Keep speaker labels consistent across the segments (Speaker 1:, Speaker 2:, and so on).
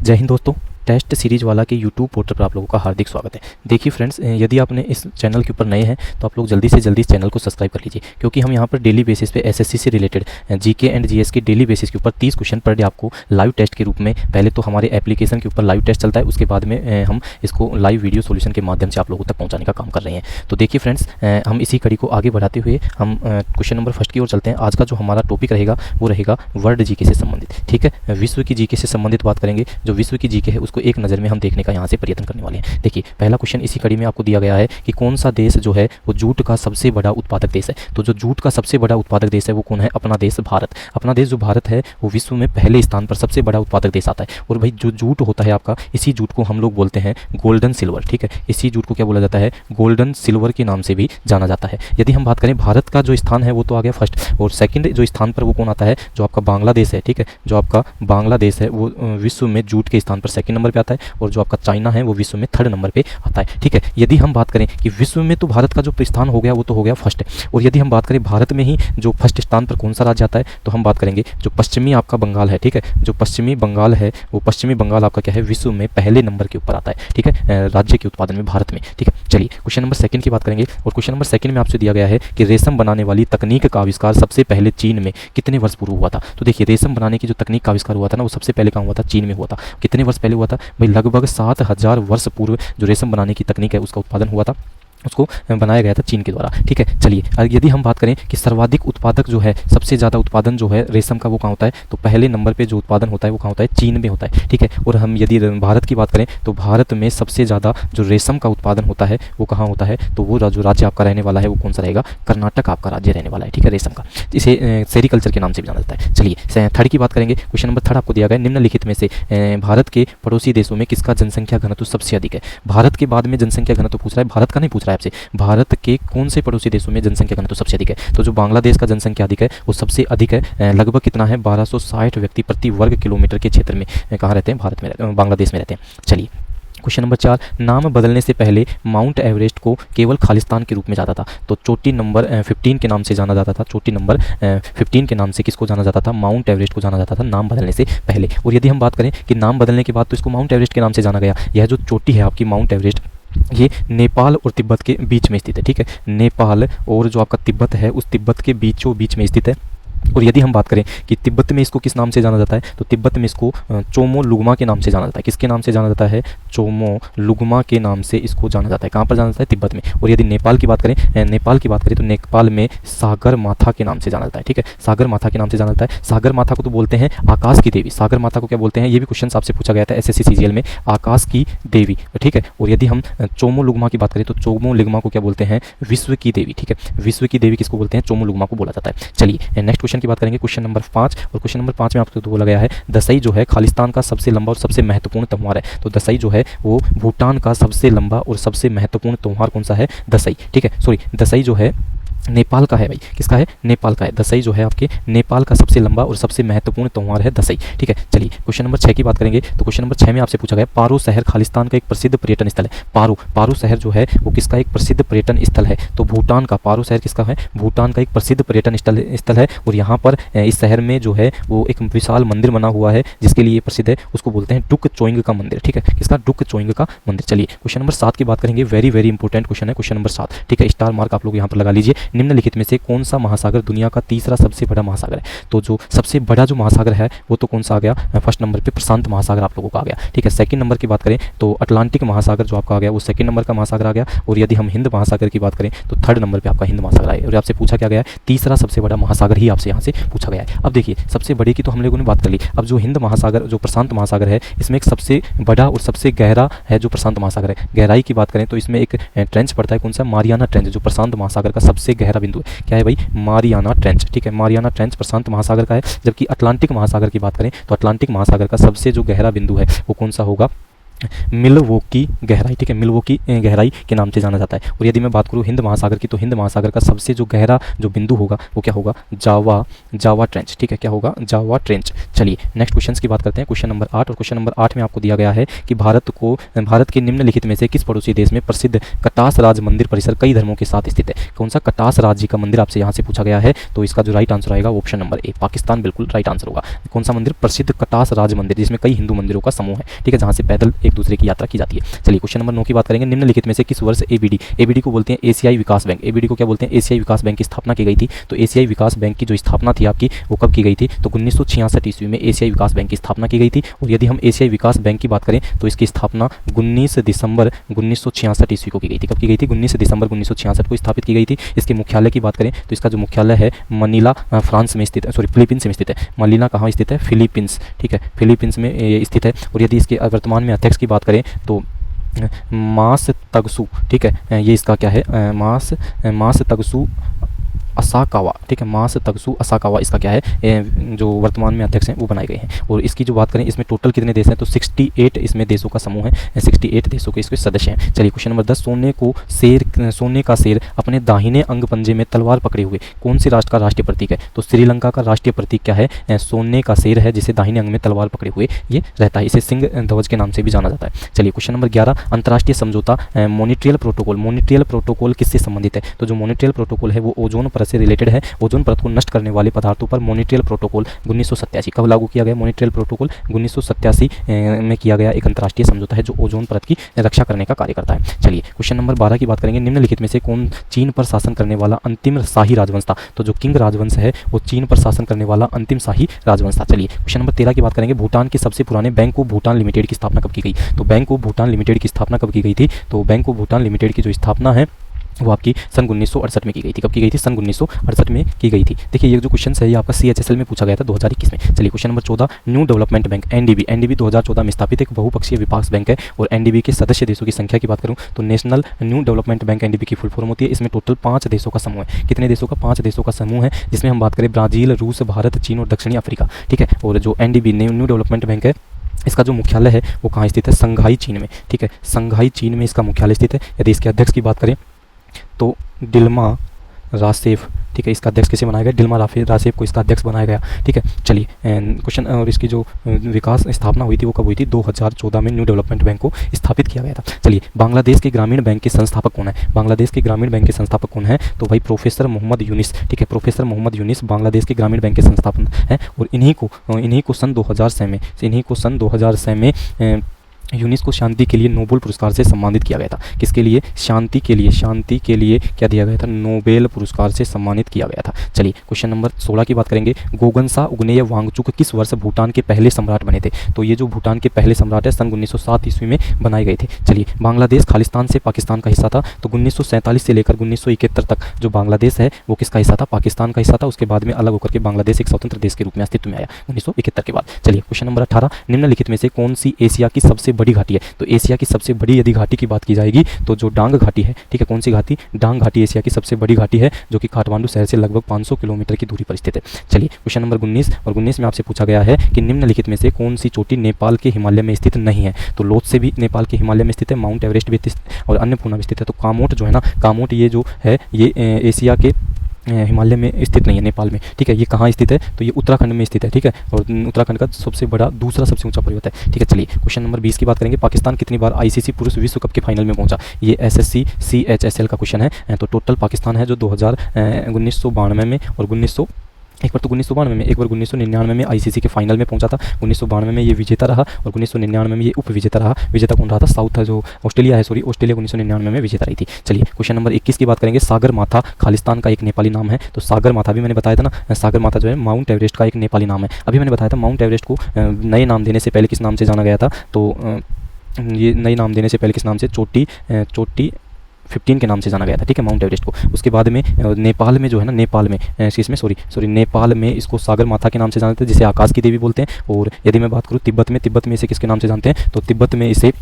Speaker 1: जय हिंद दोस्तों। Test series वाला के यूट्यूब पोर्टल पर आप लोगों का हार्दिक स्वागत है। देखिए फ्रेंड्स, यदि आपने इस चैनल के ऊपर नए हैं तो आप लोग जल्दी से जल्दी इस चैनल को सब्सक्राइब कर लीजिए, क्योंकि हम यहाँ पर डेली बेसिस पे एसएससी से रिलेटेड जीके एंड जीएस के डेली बेसिस के ऊपर 30 क्वेश्चन पर डे आपको लाइव टेस्ट के रूप में, पहले तो हमारे एप्लीकेशन के ऊपर लाइव टेस्ट चलता है, उसके बाद में हम इसको लाइव वीडियो सोल्यूशन के माध्यम से आप लोगों तक पहुँचाने का काम कर रहे हैं। तो देखिए फ्रेंड्स, हम इसी कड़ी को आगे बढ़ाते हुए हम क्वेश्चन नंबर फर्स्ट की ओर चलते हैं। आज का जो हमारा टॉपिक रहेगा वो रहेगा वर्ल्ड जीके से संबंधित। ठीक है, विश्व की जीके से संबंधित बात करेंगे। जो विश्व की जीके है उसको एक नज़र में हम देखने का यहाँ से प्रयत्न करने वाले हैं। देखिए, पहला क्वेश्चन इसी कड़ी में आपको दिया गया है कि कौन सा देश जो है वो जूट का सबसे बड़ा उत्पादक देश है। तो जो जूट का सबसे बड़ा उत्पादक देश है वो कौन है? अपना देश भारत। अपना देश जो भारत है वो विश्व में पहले स्थान पर सबसे बड़ा उत्पादक देश आता है। और भाई जो जूट होता है आपका, इसी जूट को हम लोग बोलते हैं गोल्डन सिल्वर। ठीक है, इसी जूट को क्या बोला जाता है? गोल्डन सिल्वर के नाम से भी जाना जाता है। यदि हम बात करें भारत का जो स्थान है वो तो आ गया फर्स्ट, और सेकंड जो स्थान पर वो कौन आता है? जो आपका बांग्लादेश है। ठीक है, जो आपका बांग्लादेश है वो विश्व में जूट के स्थान पर सेकंड नंबर पे आता है, और जो आपका चाइना है वो विश्व में थर्ड नंबर पे आता है। ठीक है, यदि हम बात करें कि विश्व में तो भारत का जो स्थान हो गया वो तो हो गया फर्स्ट, और यदि हम बात करें भारत में ही जो फर्स्ट स्थान पर कौन सा राज्य आता है तो हम बात करेंगे जो पश्चिमी आपका बंगाल है। ठीक है, जो पश्चिमी बंगाल है वो पश्चिमी बंगाल आपका क्या है? विश्व में पहले नंबर के ऊपर आता है। ठीक है, राज्य के उत्पादन में भारत में। ठीक है, चलिए क्वेश्चन नंबर सेकंड की बात करेंगे। और क्वेश्चन नंबर सेकंड में आपसे दिया गया है कि रेशम बनाने वाली तकनीक का आविष्कार सबसे पहले चीन में कितने वर्ष पूर्व हुआ था? तो देखिए, रेशम बनाने की जो तकनीक का आविष्कार हुआ था ना वो सबसे पहले कहाँ हुआ था? चीन में हुआ था। कितने वर्ष पहले हुआ था भाई? लगभग 7000 वर्ष पूर्व जो रेशम बनाने की तकनीक है उसका उत्पादन हुआ था, उसको बनाया गया था चीन के द्वारा। ठीक है, चलिए यदि हम बात करें कि सर्वाधिक उत्पादक जो है, सबसे ज़्यादा उत्पादन जो है रेशम का वो कहाँ होता है? तो पहले नंबर पे जो उत्पादन होता है वो कहाँ होता है? चीन में होता है। ठीक है, और हम यदि भारत की बात करें तो भारत में सबसे ज़्यादा जो रेशम का उत्पादन होता है वो कहाँ होता है? तो वो जो राज्य आपका रहने वाला है वो कौन सा रहेगा? कर्नाटक आपका राज्य रहने वाला है। ठीक है, रेशम का, इसे सेरिकल्चर के नाम से भी जाना जाता है। चलिए थर्ड की बात करेंगे। क्वेश्चन नंबर थर्ड आपको दिया गया, निम्नलिखित में से भारत के पड़ोसी देशों में किसका जनसंख्या घनत्व सबसे अधिक है? भारत के बाद में जनसंख्या घनत्व पूछ रहा है, भारत का नहीं पूछ रहा है आपसे, भारत के कौन से पड़ोसी देशों में जनसंख्या घनत्व सबसे अधिक है? तो जो बांग्लादेश का जनसंख्या अधिक है वो सबसे अधिक है। लगभग कितना है? 1260 व्यक्ति प्रति वर्ग किलोमीटर के क्षेत्र में कहाँ रहते हैं? भारत में, बांग्लादेश में रहते हैं। चलिए क्वेश्चन नंबर 4, नाम बदलने से पहले माउंट एवरेस्ट को केवल खालिस्तान के रूप में जाता था, तो चोटी नंबर 15 के नाम से जाना जाता था। चोटी नंबर 15 के नाम से किसको जाना जाता था? माउंट एवरेस्ट को जाना जाता था नाम बदलने से पहले। और यदि हम बात करें कि नाम बदलने के बाद तो इसको माउंट एवरेस्ट के नाम से जाना गया। यह जो चोटी है आपकी माउंट एवरेस्ट, ये नेपाल और तिब्बत के बीच में स्थित है। ठीक है, नेपाल और जो आपका तिब्बत है उस तिब्बत के बीचों बीच में स्थित है। और यदि हम बात करें कि तिब्बत में इसको किस नाम से जाना जाता है तो तिब्बत में इसको चोमो लुग्मा के नाम से जाना जाता है। किसके नाम से जाना जाता है? चोमो लुग्मा के नाम से इसको जाना जाता है। कहाँ पर जाना जाता है? तिब्बत में। और यदि नेपाल की बात करें तो नेपाल में सागर माथा के नाम से जाना जाता है। ठीक है, सागर माथा के नाम से जाना जाता है। सागर माथा को तो बोलते हैं आकाश की देवी। सागर माथा को क्या बोलते हैं? ये भी क्वेश्चन आपसे पूछा गया था एसएससी सीजीएल में, आकाश की देवी। ठीक है, और यदि हम चोमो लुग्मा की बात करें तो चोमो लुग्मा को क्या बोलते हैं? विश्व की देवी। ठीक है, विश्व की देवी किसको बोलते हैं? चोमो लुग्मा को बोला जाता है। चलिए नेक्स्ट क्वेश्चन की बात करेंगे, क्वेश्चन नंबर 5। और क्वेश्चन नंबर 5 में आपको तो बोला गया है दसई जो है खालिस्तान का सबसे लंबा और सबसे महत्वपूर्ण त्योहार है। तो दसई जो है वो भूटान का सबसे लंबा और सबसे महत्वपूर्ण त्योहार कौन सा है? दसई। ठीक है, सॉरी, दसई जो है नेपाल का है भाई। किसका है? नेपाल का है। दसई जो है आपके नेपाल का सबसे लंबा और सबसे महत्वपूर्ण त्योहार है दसई। ठीक है, चलिए क्वेश्चन नंबर 6 की बात करेंगे। तो क्वेश्चन नंबर 6 में आपसे पूछा गया पारो शहर खालिस्तान का एक प्रसिद्ध पर्यटन स्थल है। पारो शहर जो है वो किसका एक प्रसिद्ध पर्यटन स्थल है? तो भूटान का। पारो शहर किसका है? भूटान का एक प्रसिद्ध पर्यटन स्थल है। और यहाँ पर इस शहर में जो है वो एक विशाल मंदिर बना हुआ है जिसके लिए प्रसिद्ध है, उसको बोलते हैं डुक चोइंग का मंदिर। ठीक है, किसका? डुक चोइंग का मंदिर। चलिए क्वेश्चन नंबर 7 की बात करेंगे। वेरी वेरी इंपॉर्टेंट क्वेश्चन है क्वेश्चन नंबर 7। ठीक है, स्टार मार्क आप लोग यहाँ पर लगा लीजिए। निम्नलिखित में से कौन सा महासागर दुनिया का तीसरा सबसे बड़ा महासागर है? तो जो सबसे बड़ा जो महासागर है वो तो कौन सा आ गया? फर्स्ट नंबर पे प्रशांत महासागर आप लोगों का आ गया। ठीक है, सेकंड नंबर की बात करें तो अटलांटिक महासागर जो आपका आ गया वो सेकंड नंबर का महासागर आ गया। और यदि हम हिंद महासागर की बात करें तो थर्ड नंबर पे आपका हिंद महासागर आया। और आपसे पूछा क्या गया है? तीसरा सबसे बड़ा महासागर ही आपसे यहाँ से पूछा गया है। अब देखिए, सबसे बड़े की तो हम लोगों ने बात कर ली। अब जो हिंद महासागर, जो प्रशांत महासागर है, इसमें एक सबसे बड़ा और सबसे गहरा है जो प्रशांत महासागर है। गहराई की बात करें तो इसमें एक ट्रेंच पड़ता है, कौन सा? मारियाना ट्रेंच, जो प्रशांत महासागर का सबसे गहरा बिंदु है। क्या है भाई? Mariana trench. ठीक है, मारियाना ट्रेंच प्रशांत महासागर का है। जबकि अटलांटिक महासागर की बात करें तो अटलांटिक महासागर का सबसे जो गहरा बिंदु है वो कौन सा होगा? मिल्वॉकी गहराई, ठीक है, मिल्वॉकी गहराई के नाम से जाना जाता है। और यदि मैं बात करूँ हिंद महासागर की, तो हिंद महासागर का सबसे जो गहरा जो बिंदु होगा वो क्या होगा, जावा ट्रेंच, ठीक है, क्या होगा, जावा ट्रेंच। चलिए नेक्स्ट क्वेश्चन की बात करते हैं, क्वेश्चन नंबर 8। और क्वेश्चन नंबर 8 में आपको दिया गया है कि भारत के निम्नलिखित में से किस पड़ोसी देश में प्रसिद्ध कटास राज मंदिर परिसर कई धर्मों के साथ स्थित है। कौन सा कटास राज जी का मंदिर आपसे यहाँ से पूछा गया है, तो इसका जो राइट आंसर आएगा ऑप्शन नंबर ए, पाकिस्तान, बिल्कुल राइट आंसर होगा। कौन सा मंदिर, प्रसिद्ध कटास राज मंदिर, जिसमें कई हिंदू मंदिरों का समूह है, ठीक है, जहाँ से पैदल एक दूसरे की यात्रा की जाती है। चलिए क्वेश्चन नंबर 9 की बात करेंगे, निम्नलिखित में से किस वर्ष एबीडी को बोलते हैं एशियाई विकास बैंक, एबीडी को क्या बोलते हैं, एशियाई विकास बैंक की स्थापना की गई थी। तो एशियाई विकास बैंक की जो स्थापना थी आपकी वो कब की गई थी, तो 1966 ईस्वी में एशियाई विकास बैंक की स्थापना की गई थी। और यदि हम एशियाई विकास बैंक की बात करें तो इसकी स्थापना 19 दिसंबर 1966 ईस्वी को की गई थी। कब की गई थी, 19 दिसंबर 1966 को स्थापित की गई थी। इसके मुख्यालय की बात करें तो इसका जो मुख्यालय है मनीला फ्रांस में स्थित है, सॉरी फिलीपींस में स्थित है। मनीला कहाँ स्थित है, फिलीपींस, ठीक है, फिलीपींस में ये स्थित है। और यदि इसके वर्तमान में अध्यक्ष की बात करें तो मास तगसू, ठीक है, ये इसका क्या है, मास तगसू असाकावा, ठीक है, मास तगसू असाकावा इसका क्या है, जो वर्तमान में अध्यक्ष हैं वो बनाए गए हैं। और इसकी जो बात करें इसमें टोटल कितने देश हैं, तो 68 इसमें देशों का समूह है, 68 देशों के इसके सदस्य हैं। चलिए क्वेश्चन नंबर 10, सोने का शेर अपने दाहिने अंग पंजे में तलवार पकड़े हुए कौन से राष्ट्र का राष्ट्रीय प्रतीक है। तो श्रीलंका का राष्ट्रीय प्रतीक क्या है, सोने का शेर है, जिसे दाहिने अंग में तलवार पकड़े हुए ये रहता है। इसे सिंह ध्वज के नाम से भी जाना जाता है। चलिए क्वेश्चन नंबर 11, अंतर्राष्ट्रीय समझौता मॉन्ट्रियल प्रोटोकॉल किससे संबंधित है। तो जो मॉन्ट्रियल प्रोटोकॉल है वो ओजोन परत से रिलेटेड है। ओजोन परत को नष्ट करने वाले पदार्थों पर मॉन्ट्रियल प्रोटोकॉल 1987 कब लागू किया गया, मॉन्ट्रियल प्रोटोकॉल 1987 में किया गया एक अंतर्राष्ट्रीय समझौता है जो ओजोन परत की रक्षा करने का कार्य करता है। चलिए क्वेश्चन नंबर 12 की बात करेंगे, निम्नलिखित में से कौन चीन पर शासन करने वाला अंतिम शाही राजवंश था। तो जो किंग राजवंश है वो चीन पर शासन करने वाला अंतिम शाही राजवंश था। चलिए क्वेश्चन नंबर 13 की बात करेंगे, भूटान के सबसे पुराने बैंक ऑफ भूटान लिमिटेड की स्थापना कब की गई। तो बैंक ऑफ भूटान लिमिटेड की स्थापना कब की गई थी, तो बैंक ऑफ भूटान लिमिटेड की जो स्थापना है वो आपकी सन 1968 में की गई थी। कब की गई थी, सन 1968 में की गई थी। देखिए ये जो क्वेश्चन है ये आपका CHSL में पूछा गया था 2021 में। चलिए question number 14, new development bank NDB 2014 में स्थापित एक बहुपक्षीय विकास बैंक है। और एनडीबी के सदस्य देशों की संख्या की बात करूँ तो national new development bank NDB की फुल फॉर्म होती है। इसमें टोटल 5 देशों का समूह है। कितने देशों का, 5 देशों का समूह है, जिसमें हम बात करें ब्राज़ील, रूस, भारत, चीन और दक्षिणी अफ्रीका, ठीक है। और जो एनडीबी न्यू डेवलपमेंट बैंक है इसका जो मुख्यालय है वो कहाँ स्थित है, संघाई चीन में, ठीक है, संघाई चीन में इसका मुख्यालय स्थित है। यदि इसके अध्यक्ष की बात करें तो डिल्मा रासेफ, ठीक है, इसका अध्यक्ष किसे बनाया गया, डिल्मा रासेफ को इसका अध्यक्ष बनाया गया, ठीक है। चलिए क्वेश्चन, और इसकी जो विकास स्थापना हुई थी वो कब हुई थी, 2014 में न्यू डेवलपमेंट बैंक को स्थापित किया गया था। चलिए बांग्लादेश के ग्रामीण बैंक के संस्थापक कौन है, बांग्लादेश के ग्रामीण बैंक के संस्थापक कौन है, तो भाई प्रोफेसर मोहम्मद यूनिस, ठीक है, प्रोफेसर मोहम्मद यूनिस बांग्लादेश के ग्रामीण बैंक के संस्थापक हैं। और इन्हीं को सन 2006 में यूनिस को शांति के लिए नोबेल पुरस्कार से सम्मानित किया गया था। किसके लिए, शांति के लिए क्या दिया गया था, नोबेल पुरस्कार से सम्मानित किया गया था। चलिए क्वेश्चन नंबर 16 की बात करेंगे, गोगनसा उगनेय वांगचुक किस वर्ष भूटान के पहले सम्राट बने थे। तो ये जो भूटान के पहले सम्राट है सन 1907 ईस्वी में बनाए गए थे। चलिए बांग्लादेश खालिस्तान से पाकिस्तान का हिस्सा था, तो 1947 से लेकर 1971 तक जो बांग्लादेश है वो किसका हिस्सा था, पाकिस्तान का हिस्सा था। उसके बाद में अलग होकर के बांग्लादेश एक स्वतंत्र देश के रूप में अस्तित्व में आया 1971 के बाद। चलिए क्वेश्चन नंबर 18, निम्नलिखित में से कौन सी एशिया की सबसे बड़ी घाटी है। तो एशिया की सबसे बड़ी यदि घाटी की बात की जाएगी तो जो डांग घाटी है, ठीक है, कौन सी घाटी, डांग घाटी एशिया की सबसे बड़ी घाटी है, जो कि काठमांडू शहर से लगभग 500 किलोमीटर की दूरी पर स्थित है। चलिए क्वेश्चन नंबर 19, और 19 में आपसे पूछा गया है कि निम्नलिखित में से कौन सी चोटी नेपाल के हिमालय में स्थित नहीं है। तो लोत्से भी नेपाल के हिमालय में स्थित है, माउंट एवरेस्ट भी स्थित और अन्नपूर्णा भी स्थित है। तो कामोट जो है ना, कामोट ये जो है ये एशिया के हिमालय में स्थित नहीं है, नेपाल में, ठीक है। ये कहाँ स्थित है, तो ये उत्तराखंड में स्थित है, ठीक है। और उत्तराखंड का सबसे बड़ा दूसरा सबसे ऊंचा पर्वत है, ठीक है। चलिए क्वेश्चन नंबर 20 की बात करेंगे, पाकिस्तान कितनी बार आईसीसी पुरुष विश्व कप के फाइनल में पहुंचा। ये SSC CHSL का क्वेश्चन है। तो टोटल पाकिस्तान है जो 1992 में और 1992 में, एक बार 1999 में आईसीसी के फाइनल में पहुंचा था। 1992 में ये विजेता रहा और 1999 में ये उप विजेता रहा। विजेता कौन रहा था, साउथ जो ऑस्ट्रेलिया है, ऑस्ट्रेलिया 1999 में विजेता रही थी। चलिए क्वेश्चन नंबर 21 की बात करेंगे, सागर माथा खालिस्तान का एक नेपाली नाम है। तो सागर माथा भी मैंने बताया था ना, सागर माथा जो है माउंट एवरेस्ट का एक नेपाली नाम है। अभी मैंने बताया था माउंट एवरेस्ट को नए नाम देने से पहले किस नाम से जाना गया था, तो ये नए नाम देने से पहले किस नाम से, चोटी 15 के नाम से जाना गया था, ठीक है, माउंट एवरेस्ट को। उसके बाद में नेपाल में जो है ना, नेपाल में इसमें सॉरी नेपाल में इसको सागर माता के नाम से जानते हैं, जिसे आकाश की देवी बोलते हैं। और यदि मैं बात करूँ तिब्बत में इसे किसके नाम से जानते हैं, तो तिब्बत में इसे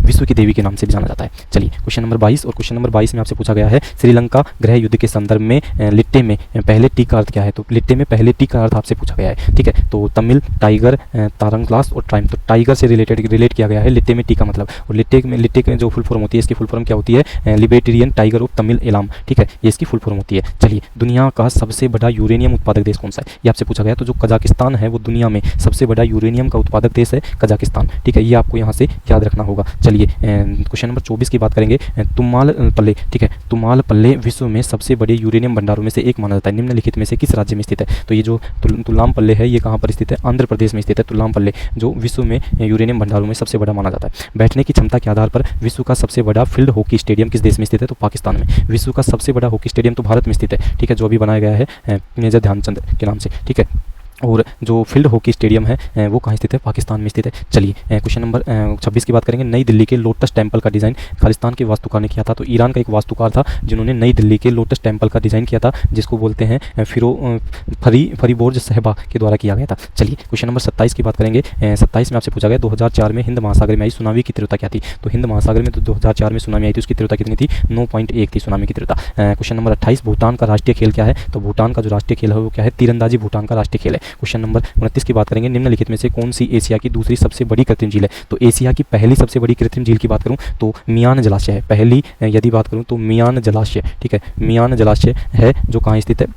Speaker 1: विश्व की देवी के नाम से भी जाना जाता है। चलिए क्वेश्चन नंबर 22, और क्वेश्चन नंबर 22 में आपसे पूछा गया है श्रीलंका गृह युद्ध के संदर्भ में लिट्टे में पहले टी का अर्थ क्या है। तो लिट्टे में पहले टी का अर्थ आपसे पूछा गया है, ठीक है। तो तमिल, टाइगर, तारंगलास और ट्राइम, तो टाइगर से रिलेट किया गया है लिट्टे में टी का मतलब। और लिट्टे में जो फुल फॉर्म होती है, इसकी फुल फॉर्म क्या होती है, लिबर्टेरियन टाइगर ऑफ तमिल एलाम, ठीक है, ये इसकी फुल फॉर्म होती है। चलिए दुनिया का सबसे बड़ा यूरेनियम उत्पादक देश कौन सा है, ये आपसे पूछा गया। तो जो कजाकिस्तान है वो दुनिया में सबसे बड़ा यूरेनियम का उत्पादक देश है, कजाकिस्तान, ठीक है, ये आपको यहाँ से याद रखना होगा। चलिए क्वेश्चन नंबर 24 की बात करेंगे। तुमालपल्ले, ठीक है, तुमालपल्ले विश्व में सबसे बड़े यूरेनियम भंडारों में से एक माना जाता है, निम्नलिखित में से किस राज्य में स्थित है। तो ये जो तुलामपल्ले है, ये कहाँ पर स्थित है, आंध्र प्रदेश में स्थित है तुलामपल्ले, जो विश्व में यूरेनियम भंडारों में सबसे बड़ा माना जाता है। बैठने की क्षमता के आधार पर विश्व का सबसे बड़ा फील्ड हॉकी स्टेडियम किस देश में स्थित है, तो पाकिस्तान में। विश्व का सबसे बड़ा हॉकी स्टेडियम तो भारत में स्थित है, ठीक है, जो अभी बनाया गया है मेजर ध्यानचंद के नाम से, ठीक है। और जो फील्ड हॉकी स्टेडियम है वो कहाँ स्थित है, पाकिस्तान में स्थित है। चलिए क्वेश्चन नंबर 26 की बात करेंगे। नई दिल्ली के लोटस टेम्पल का डिज़ाइन खालिस्तान के वास्तुकार ने किया था। तो ईरान का एक वास्तुकार था जिन्होंने नई दिल्ली के लोटस टेम्पल का डिज़ाइन किया था, जिसको बोलते हैं फरीबोर्ज साहिबा के द्वारा किया गया था। चलिए क्वेश्चन नंबर 27 की बात करेंगे। 27 में आपसे पूछा गया 2004 में हिंद महासागर में आई सुनामी की तीव्रता क्या थी। तो हिंद महासागर में तो 2004 में सुनामी आई थी, उसकी तीव्रता कितनी थी, 9.1 थी सुनामी की तीव्रता। क्वेश्चन नंबर 28, भूटान का राष्ट्रीय खेल क्या है। तो भूटान का जो राष्ट्रीय खेल है वो क्या है, तीरंदाजी भूटान का राष्ट्रीय खेल है। क्वेश्चन नंबर 29 की बात करेंगे। निम्नलिखित में से कौन सी एशिया की दूसरी सबसे बड़ी कृत्रिम झील है। तो एशिया की पहली सबसे बड़ी कृत्रिम झील की बात करूं तो मियान जलाशय है। पहली यदि बात करूं तो मियान जलाशय, ठीक है, मियान जलाशय है जो कहाँ स्थित है,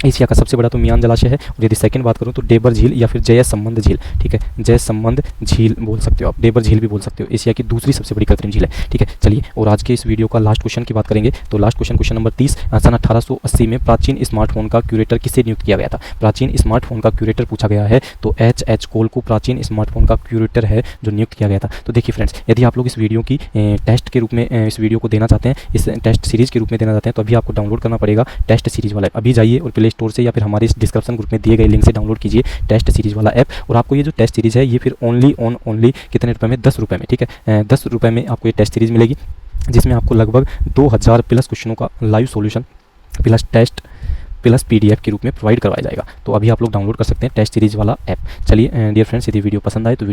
Speaker 1: एशिया का सबसे बड़ा तो मियान जलाशय है। और यदि सेकंड बात करूं तो डेबर झील या फिर जयसंबंध झील, ठीक है, जयसंबंध झील बोल सकते हो आप, डेबर झील भी बोल सकते हो, एशिया की दूसरी सबसे बड़ी कृत्रिम झील है, ठीक है। चलिए और आज के इस वीडियो का लास्ट क्वेश्चन की बात करेंगे। तो लास्ट क्वेश्चन नंबर 30, सन 1880 में प्राचीन स्मार्टफोन का क्यूरेटर किसे नियुक्त किया गया था। प्राचीन स्मार्टफोन का क्यूरेटर पूछा गया है, तो H.H. कोल को प्राचीन स्मार्टफोन का क्यूरेटर है जो नियुक्त किया गया था। तो देखिए फ्रेंड्स, यदि आप लोग इस वीडियो की टेस्ट के रूप में इस वीडियो को देना चाहते हैं, इस टेस्ट सीरीज के रूप में देना चाहते हैं, तो अभी आपको डाउनलोड करना पड़ेगा टेस्ट सीरीज वाला। अभी जाइए और प्ले स्टोर से या फिर हमारे डिस्क्रिप्शन ग्रुप में दिए गए लिंक से डाउनलोड कीजिए टेस्ट सीरीज वाला ऐप। और आपको ये जो टेस्ट सीरीज है ये फिर ओनली कितने रुपए में, 10 रुपये में, ठीक है, 10 रुपये में आपको ये टेस्ट सीरीज मिलेगी, जिसमें आपको लगभग 2000 प्लस क्वेश्चनों का live solution plus test plus PDF के रूप में प्रोवाइड करवाया जाएगा। तो अभी आप लोग डाउनलोड कर सकते हैं टेस्ट सीरीज वाला ऐप। चलिए डियर फ्रेंड्स, यदि वीडियो पसंद आए तो वीडियो